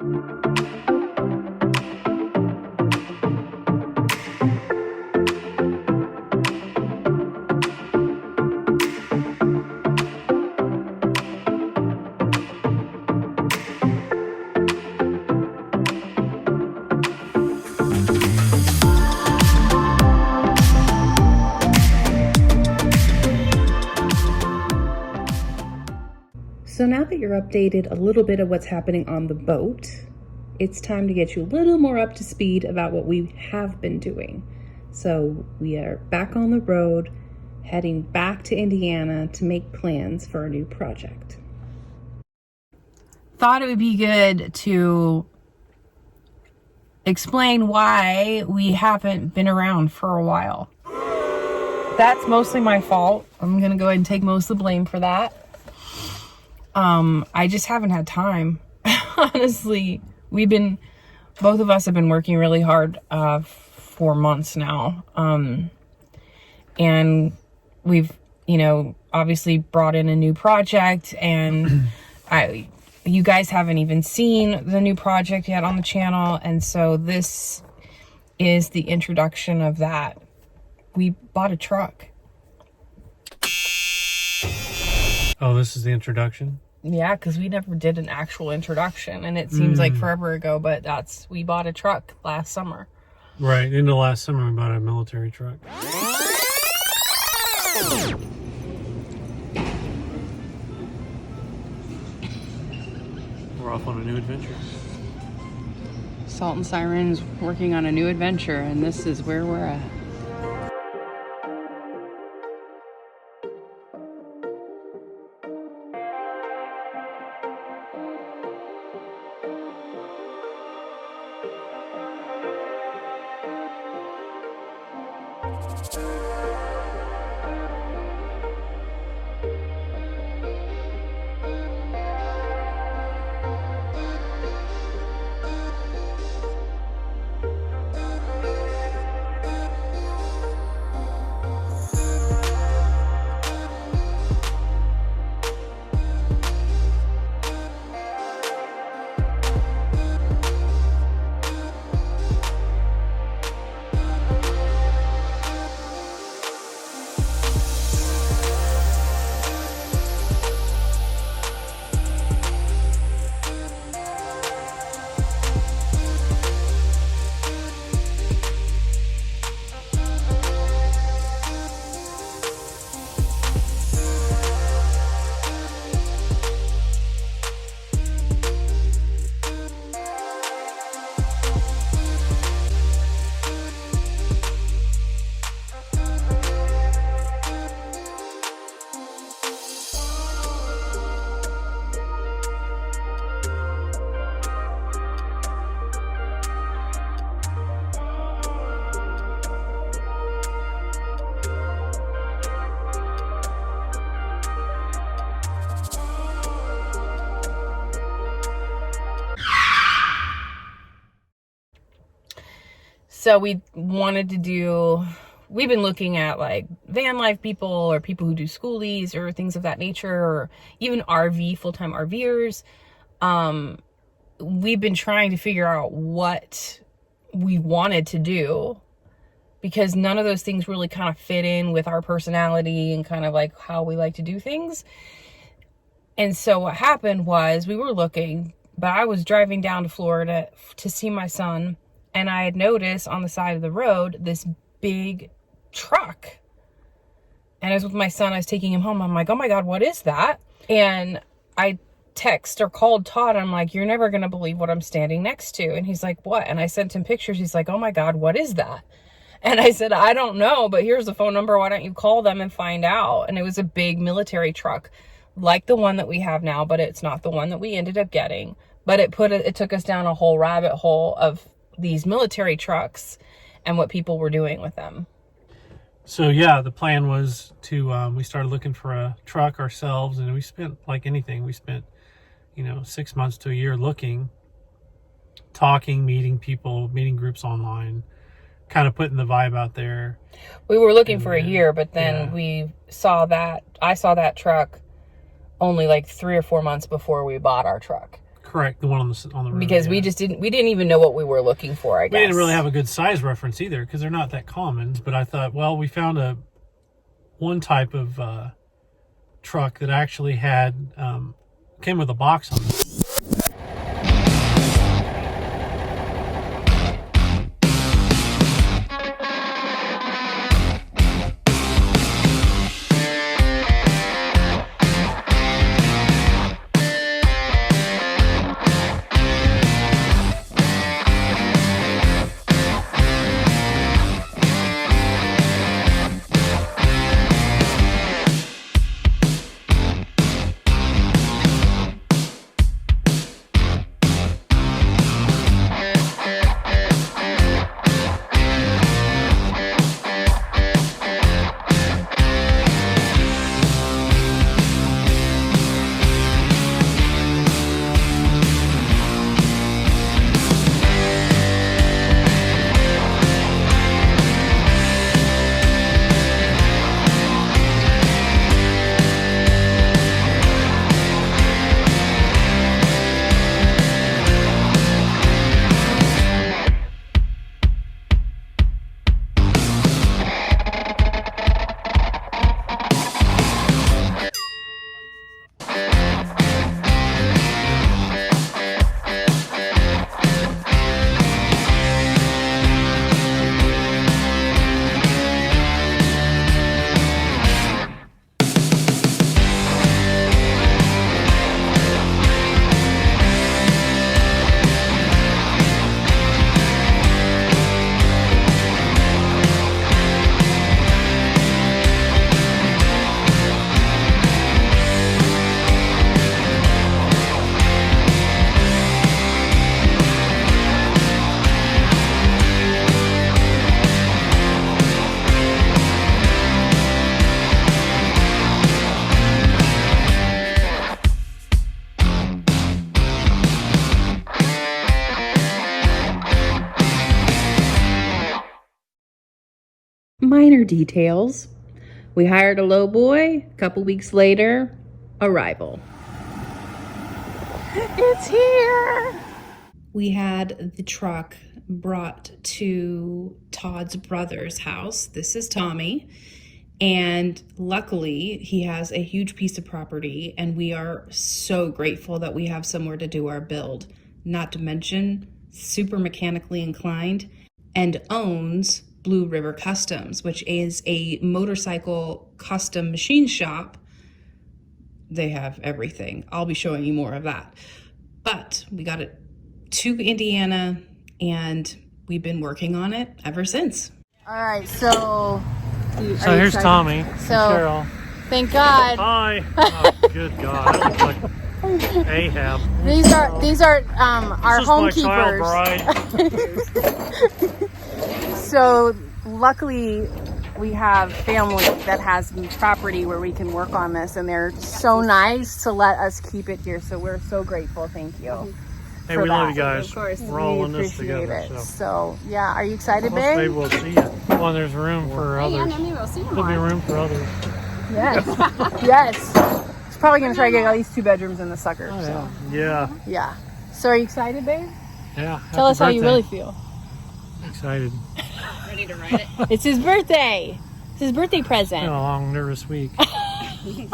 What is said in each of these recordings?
So now that you're updated a little bit of what's happening on the boat, it's time to get you a little more up to speed about what we have been doing. So we are back on the road, heading back to Indiana to make plans for a new project. Thought it would be good to explain why we haven't been around for a while. That's mostly my fault. I'm gonna go ahead and take most of the blame for that. I just haven't had time. Honestly, both of us have been working really hard for months now. And we've, obviously brought in a new project, and you guys haven't even seen the new project yet on the channel. And so this is the introduction of that. We bought a truck. Oh, this is the introduction? Yeah, because we never did an actual introduction, and it seems like forever ago, but we bought a truck last summer. Right, into last summer we bought a military truck. We're off on a new adventure. Salt and Siren's working on a new adventure, and this is where we're at. So we've been looking at like van life people, or people who do schoolies or things of that nature, or even full-time RVers. We've been trying to figure out what we wanted to do, because none of those things really kind of fit in with our personality and kind of like how we like to do things. And so what happened was, we were looking, but I was driving down to Florida to see my son, and I had noticed on the side of the road this big truck. And I was with my son, I was taking him home. I'm like, oh my God, what is that? And I called Todd. I'm like, you're never going to believe what I'm standing next to. And he's like, what? And I sent him pictures. He's like, oh my God, what is that? And I said, I don't know, but here's the phone number. Why don't you call them and find out? And it was a big military truck, like the one that we have now, but it's not the one that we ended up getting. But it took us down a whole rabbit hole of these military trucks and what people were doing with them. So yeah, the plan was to, we started looking for a truck ourselves, and we spent, like anything, 6 months to a year looking, talking, meeting people, meeting groups online, kind of putting the vibe out there. We were looking for a year, but then I saw that truck only like 3 or 4 months before we bought our truck. Correct, the one on the road. Because we didn't even know what we were looking for, I guess. We didn't really have a good size reference either, because they're not that common. But I thought, well, we found one type of truck that actually had came with a box on it. Minor details. We hired a lowboy. A couple weeks later, arrival. It's here. We had the truck brought to Todd's brother's house. This is Tommy. And luckily, he has a huge piece of property, and we are so grateful that we have somewhere to do our build. Not to mention, super mechanically inclined, and owns Blue River Customs, which is a motorcycle custom machine shop. They have everything. I'll be showing you more of that. But we got it to Indiana, and we've been working on it ever since. All right, so here's Tommy. So Cheryl. thank God. Hi. Oh, good God. I look like Ahab. These are our home keepers. Bride. So luckily we have family that has property where we can work on this, and they're so nice to let us keep it here. So we're so grateful. Thank you. Hey, we love you guys. Of course, we're all in this appreciate together. it. So yeah, are you excited, Well, maybe babe? we'll see you. Well, there's room for others. Yeah, maybe we'll see There'll be room for others. Yes. Yes. He's probably gonna try to get at least 2 bedrooms in the sucker. Oh, So yeah. yeah. So are you excited, babe? Yeah. Tell us how you really feel. Excited. Ready to ride it? It's his birthday. It's his birthday present. Been a long, nervous week.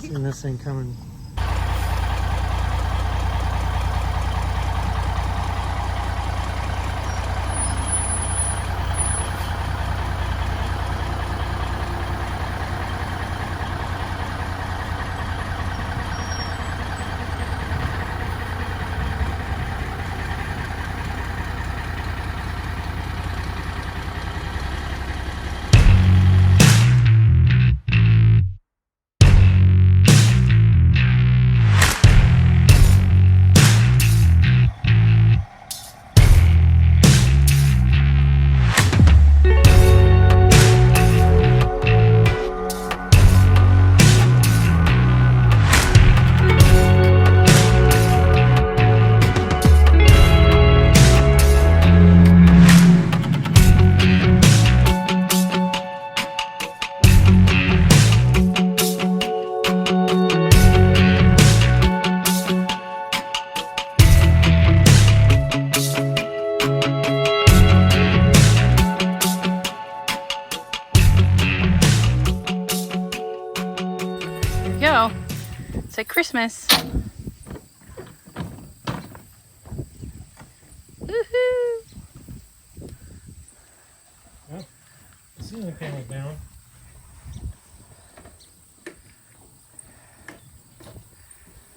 Seeing this thing coming. like Christmas. Woohoo! Well, the ceiling fan was down.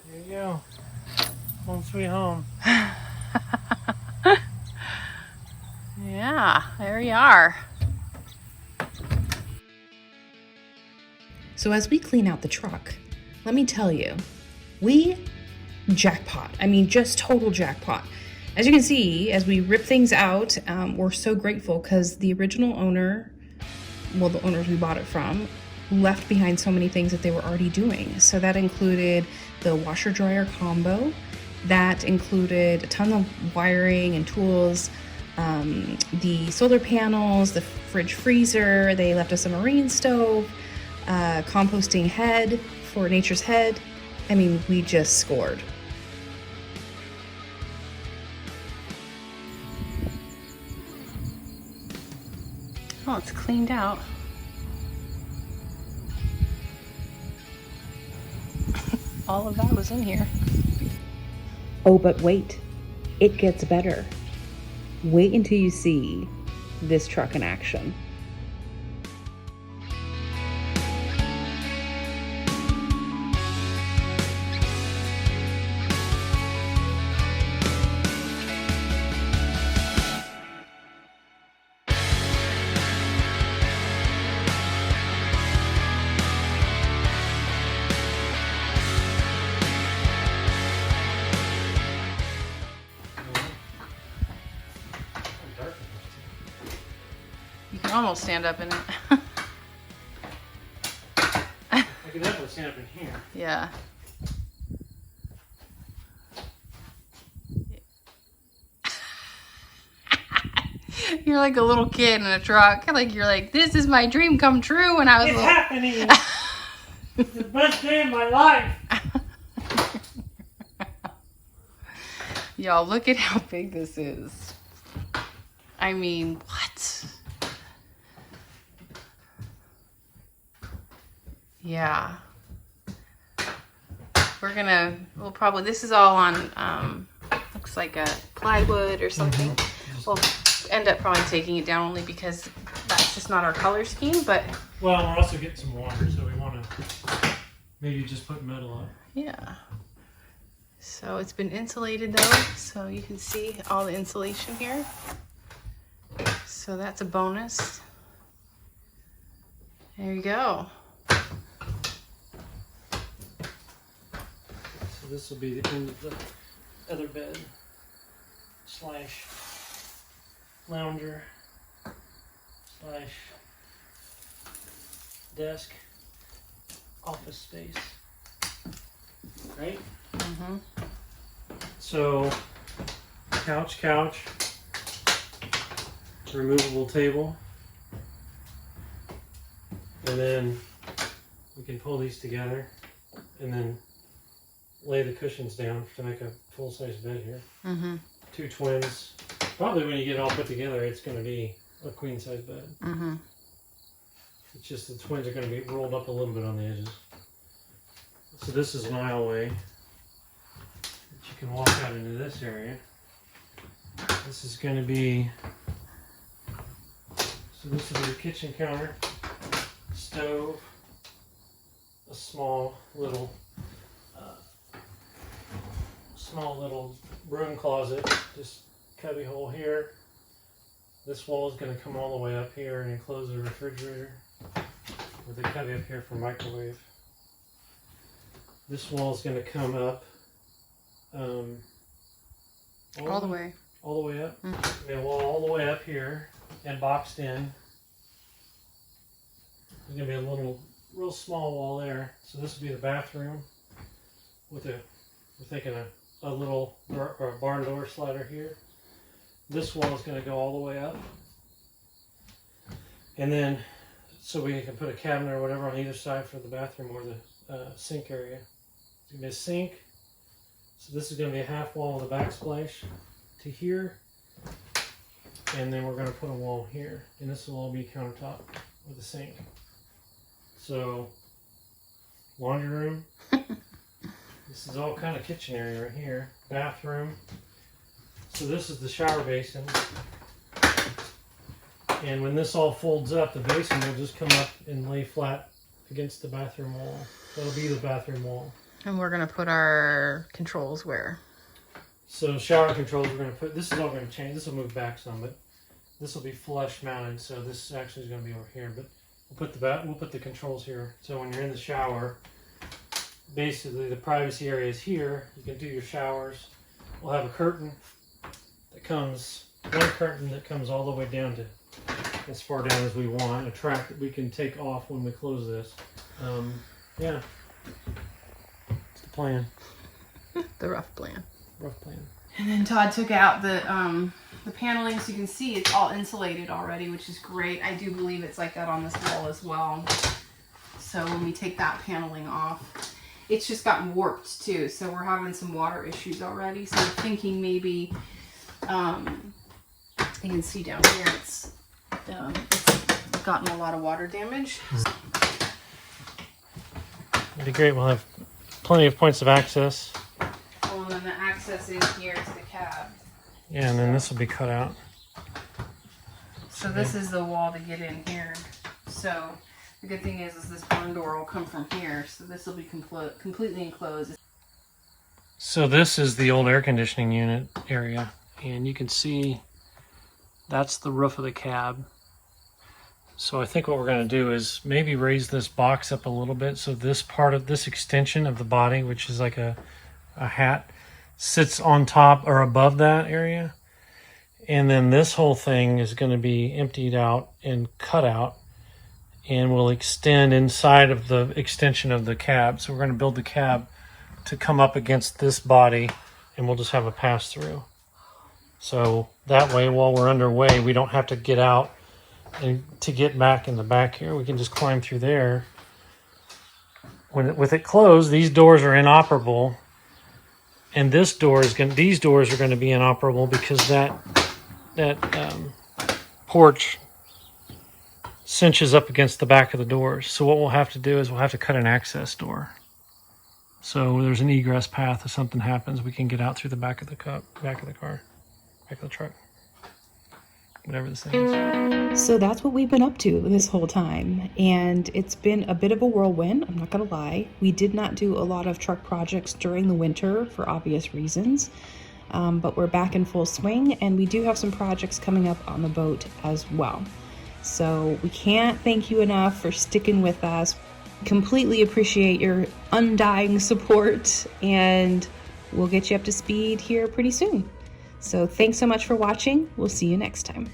There you go. Home sweet home. Yeah, there we are. So as we clean out the truck, let me tell you, we jackpot. I mean, just total jackpot. As you can see, as we rip things out, we're so grateful because the original owner, well, the owners we bought it from, left behind so many things that they were already doing. So that included the washer dryer combo, that included a ton of wiring and tools, the solar panels, the fridge freezer. They left us a marine stove, composting head for Nature's Head. I mean, we just scored. Oh, it's cleaned out. All of that was in here. Oh, but wait, it gets better. Wait until you see this truck in action. You can almost stand up in it. I can definitely stand up in here. Yeah. You're like a little kid in a truck. Like you're like, this is my dream come true when I was It's little. happening! It's the best day of my life! Y'all, look at how big this is. I mean, what? Yeah. We'll probably, this is all on, looks like a plywood or something. We'll end up probably taking it down only because that's just not our color scheme, but Well, we're also getting some water, so we want to maybe just put metal up. yeah. So it's been insulated though, so you can see all the insulation here. So that's a bonus. There you go. So this will be the end of the other bed slash lounger slash desk office space, right? Mm-hmm. So couch, removable table, and then we can pull these together and then lay the cushions down to make a full-size bed here. Mm-hmm. 2 twins. Probably when you get it all put together, it's going to be a queen-size bed. Mm-hmm. It's just the twins are going to be rolled up a little bit on the edges. So this is an aisleway that you can walk out into this area. This is going to be, so this is your kitchen counter, stove, a small little broom closet, just cubby hole here. This wall is going to come all the way up here and enclose the refrigerator with a cubby up here for microwave. This wall is going to come up All the way. all the way up. Mm-hmm. A wall all the way up here and boxed in. There's going to be a real small wall there. So this will be the bathroom with we're thinking a little or a barn door slider here. This wall is going to go all the way up. And then, so we can put a cabinet or whatever on either side for the bathroom or the sink area. It's going to be a sink. So this is going to be a half wall with a backsplash to here. And then we're going to put a wall here. And this will all be countertop with a sink. So, laundry room, This is all kind of kitchen area right here. Bathroom. So this is the shower basin. And when this all folds up, the basin will just come up and lay flat against the bathroom wall. That'll be the bathroom wall. And we're gonna put our controls where? So shower controls, we're gonna put, this is all gonna change. This will move back some, but this will be flush mounted. So this actually is gonna be over here, but we'll put the controls here. So when you're in the shower, basically the privacy area is here. You can do your showers. We'll have a curtain that comes, one curtain that comes all the way down to as far down as we want, a track that we can take off when we close this. Yeah, it's the plan. The rough plan. Rough plan. And then Todd took out the paneling, so you can see it's all insulated already, which is great. I do believe it's like that on this wall as well. So when we take that paneling off, it's just gotten warped too. So we're having some water issues already. So we're thinking maybe, you can see down here, it's gotten a lot of water damage. It'd be great. We'll have plenty of points of access. Well, and then the access in here to the cab. Yeah, and then this will be cut out. So this is the wall to get in here. So the good thing is this barn door will come from here. So this will be completely enclosed. So this is the old air conditioning unit area, and you can see that's the roof of the cab. So I think what we're going to do is maybe raise this box up a little bit so this part of this extension of the body, which is like a hat, sits on top or above that area. And then this whole thing is going to be emptied out and cut out and will extend inside of the extension of the cab. So we're going to build the cab to come up against this body, and we'll just have a pass through. So that way, while we're underway, we don't have to get out and to get back in the back here. We can just climb through there. With it closed, these doors are inoperable, and these doors are going to be inoperable because that porch cinches up against the back of the doors. So what we'll have to do is we'll have to cut an access door. So there's an egress path. If something happens, we can get out through the back of the car, back of the truck, whatever this thing is. So that's what we've been up to this whole time, and it's been a bit of a whirlwind, I'm not gonna lie. We did not do a lot of truck projects during the winter for obvious reasons, but we're back in full swing, and we do have some projects coming up on the boat as well. So we can't thank you enough for sticking with us. Completely appreciate your undying support, and we'll get you up to speed here pretty soon. So thanks so much for watching. We'll see you next time.